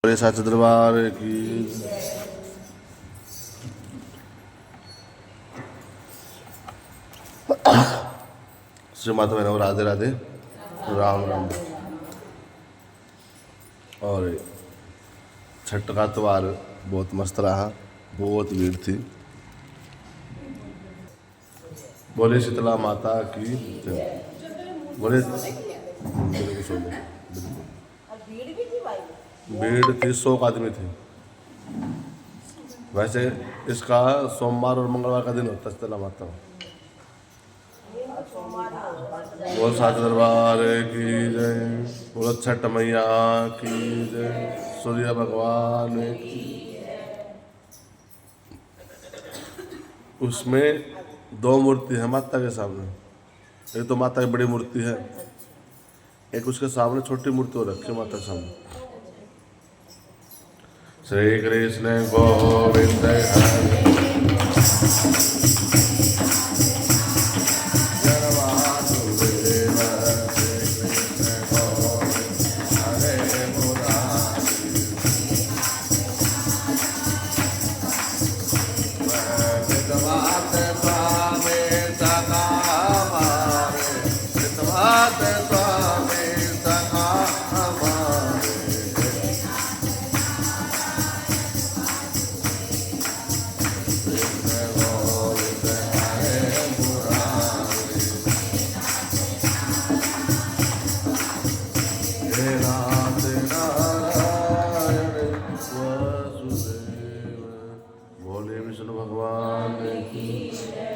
बोले साचे दरबार की। श्री माता बहनों, राधे राधे, राम राम। और छठ का त्योहार बहुत मस्त रहा, बहुत भीड़ थी। बोले शीतला माता की जय। बोले भीड़ थी, 100 आदमी थे। वैसे इसका सोमवार और मंगलवार का दिन होता है शीतला माता। बोल साचे दरबार की जय। बोलो छठ मैया की जय। सूर्य भगवान की। उसमें 2 मूर्ति है माता के सामने। एक तो माता की बड़ी मूर्ति है, एक उसके सामने छोटी मूर्ति हो रखी है माता के सामने। श्री कृष्ण गोविंद हरे।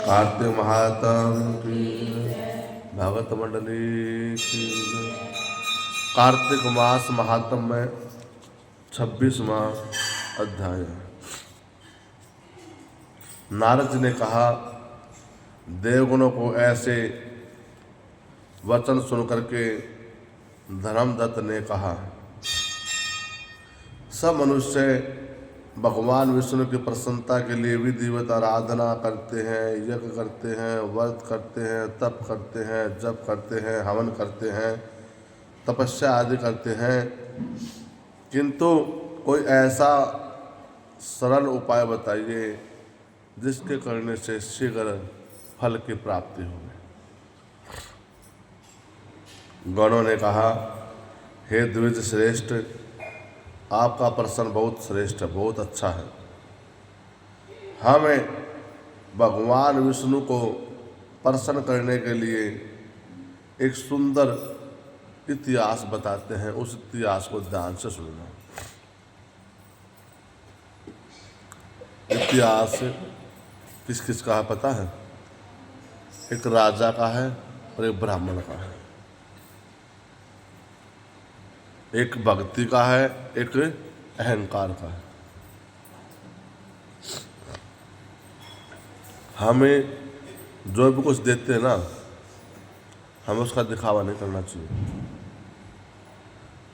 कार्तिक महात्म की भगत मंडली की। कार्तिक मास महात्म में 26वां अध्याय। नारद जी ने कहा, देवगुणों को ऐसे वचन सुनकर के धर्मदत्त ने कहा, सब मनुष्य भगवान विष्णु की प्रसन्नता के लिए विधिवत आराधना करते हैं, यज्ञ करते हैं, व्रत करते हैं, तप करते हैं, जप करते हैं, हवन करते हैं, तपस्या आदि करते हैं, किंतु कोई ऐसा सरल उपाय बताइए जिसके करने से शीघ्र फल की प्राप्ति हो। गणों ने कहा, हे द्विज श्रेष्ठ, आपका प्रश्न बहुत श्रेष्ठ है, बहुत अच्छा है। हमें भगवान विष्णु को प्रसन्न करने के लिए एक सुंदर इतिहास बताते हैं, उस इतिहास को ध्यान से सुनना। इतिहास किस किस का है पता है? एक राजा का है और एक ब्राह्मण का है। एक भक्ति का है, एक अहंकार का है। हमें जो भी कुछ देते हैं ना, हमें उसका दिखावा नहीं करना चाहिए।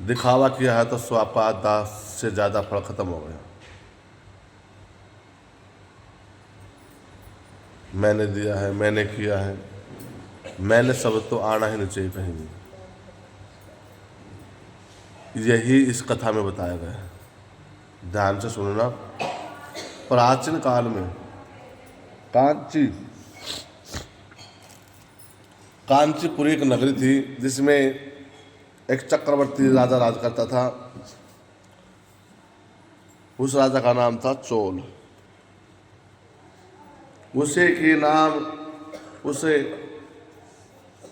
दिखावा किया है तो स्वापात दास से ज़्यादा फल खत्म हो गया। मैंने दिया है, मैंने किया है, मैंने सब तो आना ही नहीं चाहिए कहीं भी। यही इस कथा में बताया गया है, ध्यान से सुनना। प्राचीन काल में कांचीपुरी एक नगरी थी, जिसमें एक चक्रवर्ती राजा राज करता था। उस राजा का नाम था चोल। उसे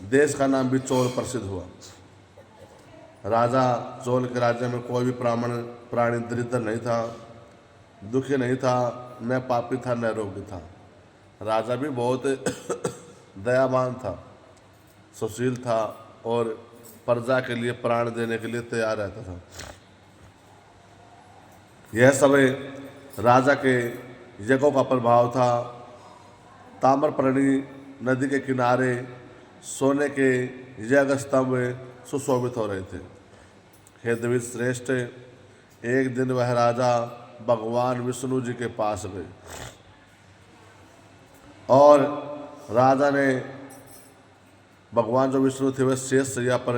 देश का नाम भी चोल प्रसिद्ध हुआ। राजा चोल के राज्य में कोई भी प्राणी दरिद्र नहीं था, दुखी नहीं था, न पापी था, न रोगी था। राजा भी बहुत दयावान था, सुशील था और प्रजा के लिए प्राण देने के लिए तैयार रहता था। यह सब राजा के यज्ञों का प्रभाव था। ताम्रपर्णी नदी के किनारे सोने के यज्ञ स्तंभ सुशोभित हो रहे थे। हे द्विज श्रेष्ठ, एक दिन वह राजा भगवान विष्णु जी के पास गए और राजा ने भगवान जो विष्णु थे वह शेष शैया पर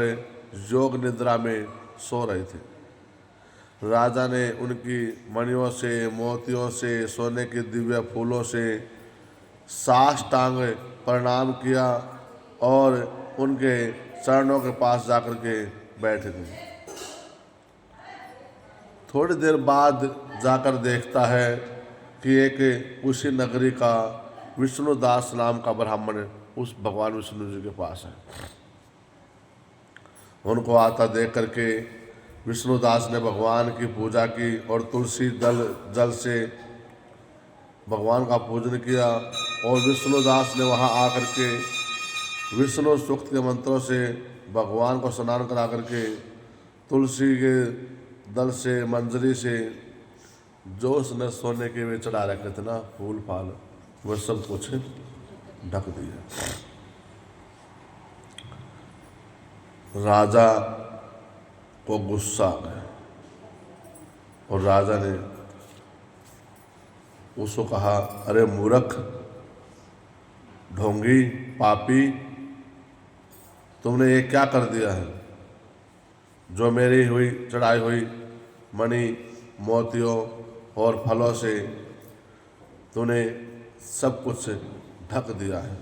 योग निद्रा में सो रहे थे। राजा ने उनकी मणियों से, मोतियों से, सोने के दिव्य फूलों से साष्टांग प्रणाम किया और उनके चरणों के पास जाकर के बैठ गए। थोड़ी देर बाद जाकर देखता है कि एक उसी नगरी का विष्णुदास नाम का ब्राह्मण उस भगवान विष्णु जी के पास है। उनको आता देख करके विष्णुदास ने भगवान की पूजा की और तुलसी जल से भगवान का पूजन किया और विष्णुदास ने वहाँ आकर के विष्णु सूक्त के मंत्रों से भगवान को स्नान करा करके तुलसी के दल से, मंजरी से जो उसने सोने के वे चढ़ा रखे थे ना फूल फाल, वह सब कुछ ढक दिया। राजा को गुस्सा आ गया और राजा ने उसको कहा, अरे मूर्ख, ढोंगी, पापी, तुमने ये क्या कर दिया है? जो मेरी हुई चढ़ाई हुई मणि, मोतियों और फलों से तूने सब कुछ ढक दिया है।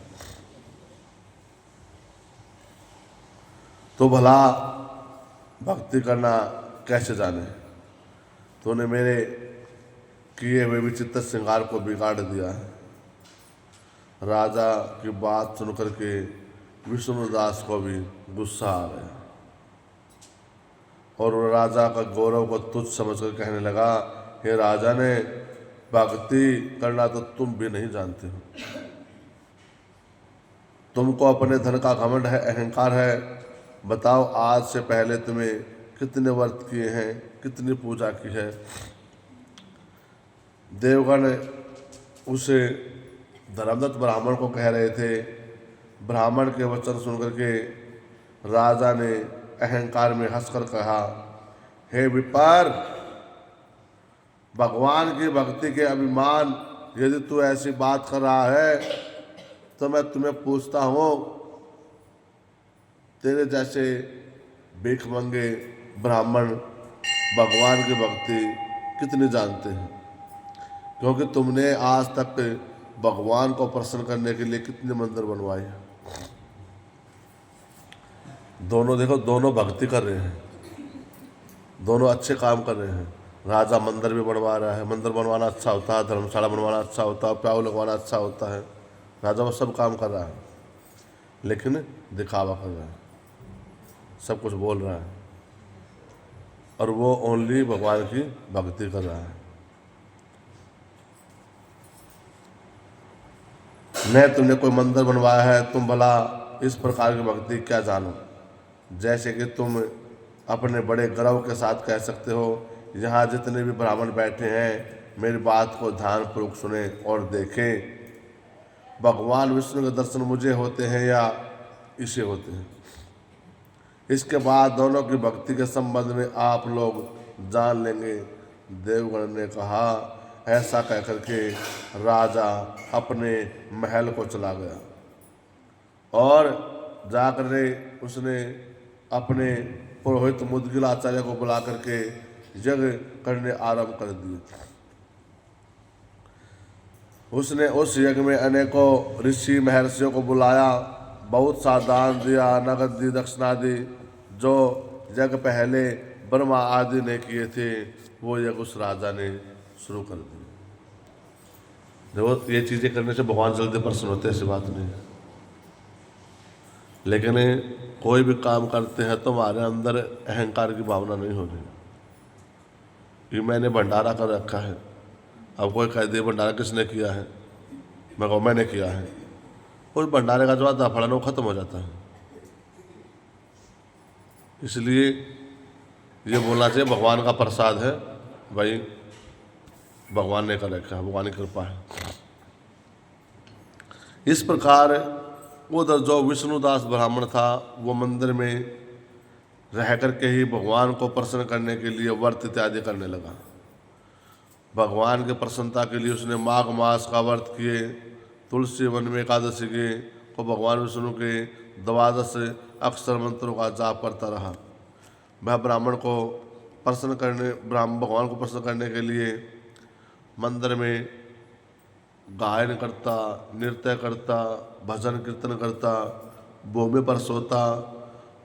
तो भला भक्ति करना कैसे जाने? तूने मेरे किए हुए विचित्र श्रृंगार को बिगाड़ दिया है। राजा की बात सुनकर के विष्णुदास को भी गुस्सा आ गया और राजा का गौरव को तुच्छ समझकर कहने लगा, हे राजा ने, भक्ति करना तो तुम भी नहीं जानते हो। तुमको अपने धन का घमंड है, अहंकार है। बताओ, आज से पहले तुम्हें कितने व्रत किए हैं, कितनी पूजा की है? देवगण उसे धर्मदत्त ब्राह्मण को कह रहे थे। ब्राह्मण के वचन सुनकर के राजा ने अहंकार में हंसकर कहा, हे विपर, भगवान की भक्ति के अभिमान यदि तू ऐसी बात कर रहा है तो मैं तुम्हें पूछता हूँ, तेरे जैसे भिखमंगे ब्राह्मण भगवान की भक्ति कितनी जानते हैं? क्योंकि तुमने आज तक भगवान को प्रसन्न करने के लिए कितने मंदिर बनवाए हैं। दोनों देखो, दोनों भक्ति कर रहे हैं, दोनों अच्छे काम कर रहे हैं। राजा मंदिर भी बनवा रहा है, मंदिर बनवाना अच्छा होता है, धर्मशाला बनवाना अच्छा होता है, प्याऊ लगवाना अच्छा होता है। राजा वो सब काम कर रहा है, लेकिन दिखावा कर रहा है, सब कुछ बोल रहा है और वो ओनली भगवान की भक्ति कर रहा है। न तुमने कोई मंदिर बनवाया है, तुम भला इस प्रकार की भक्ति क्या जानो? जैसे कि तुम अपने बड़े गर्व के साथ कह सकते हो, यहाँ जितने भी ब्राह्मण बैठे हैं मेरी बात को ध्यानपूर्वक सुने और देखें, भगवान विष्णु के दर्शन मुझे होते हैं या इसे होते हैं। इसके बाद दोनों की भक्ति के संबंध में आप लोग जान लेंगे। देवगण ने कहा। ऐसा कहकर के राजा अपने महल को चला गया और जाकर उसने अपने पुरोहित मुदगिल आचार्य को बुला करके यज्ञ करने आरंभ कर दिए। उसने उस यज्ञ में अनेकों ऋषि महर्षियों को बुलाया, बहुत सा दान दिया, नगद दी, दक्षिणा दी। जो यज्ञ पहले ब्रह्मा आदि ने किए थे वो यज्ञ उस राजा ने शुरू कर दिया। देखो, ये चीज़ें करने से भगवान जल्दी प्रसन्न होते हैं, ऐसी बात नहीं है। लेकिन कोई भी काम करते हैं तो हमारे अंदर अहंकार की भावना नहीं होनी कि मैंने भंडारा कर रखा है। अब कोई कह दे भंडारा किसने किया है, मैं कहूँ मैंने किया है, उस भंडारे का जो दफड़ा वो खत्म हो जाता है। इसलिए ये बोलना चाहिए भगवान का प्रसाद है भाई, भगवान ने कर रखा है, भगवान की कृपा है। इस प्रकार उधर जो विष्णुदास ब्राह्मण था वो मंदिर में रह करके ही भगवान को प्रसन्न करने के लिए व्रत इत्यादि करने लगा। भगवान के प्रसन्नता के लिए उसने माघ मास का व्रत किए, तुलसी वन में एकादशी के को भगवान विष्णु के 12 अक्षर मंत्रों का जाप करता रहा। वह ब्राह्मण को भगवान को प्रसन्न करने के लिए मंदिर में गायन करता, नृत्य करता, भजन कीर्तन करता, भूमि पर सोता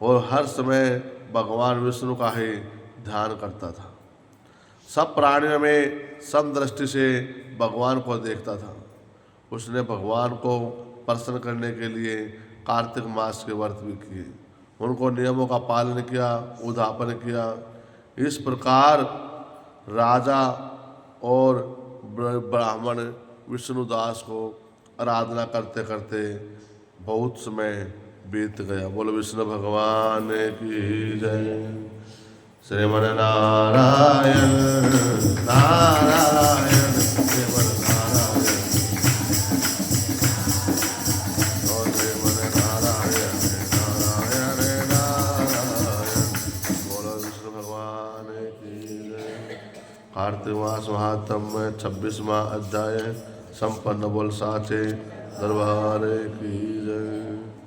और हर समय भगवान विष्णु का ही ध्यान करता था। सब प्राणियों में समदृष्टि से भगवान को देखता था। उसने भगवान को प्रसन्न करने के लिए कार्तिक मास के व्रत भी किए, उनको नियमों का पालन किया, उद्यापन किया। इस प्रकार राजा और ब्राह्मण विष्णुदास को आराधना करते करते बहुत समय बीत गया। बोलो विष्णु भगवान की जय। श्रीमन नारायण नारायण श्रीमन नारायण और श्रीमन नारायण नारायण नारायण। बोलो विष्णु भगवान की जय। कार्तिक मास महात्म्य 26वां अध्याय संपन्न। बोल साचे दरबार की जय।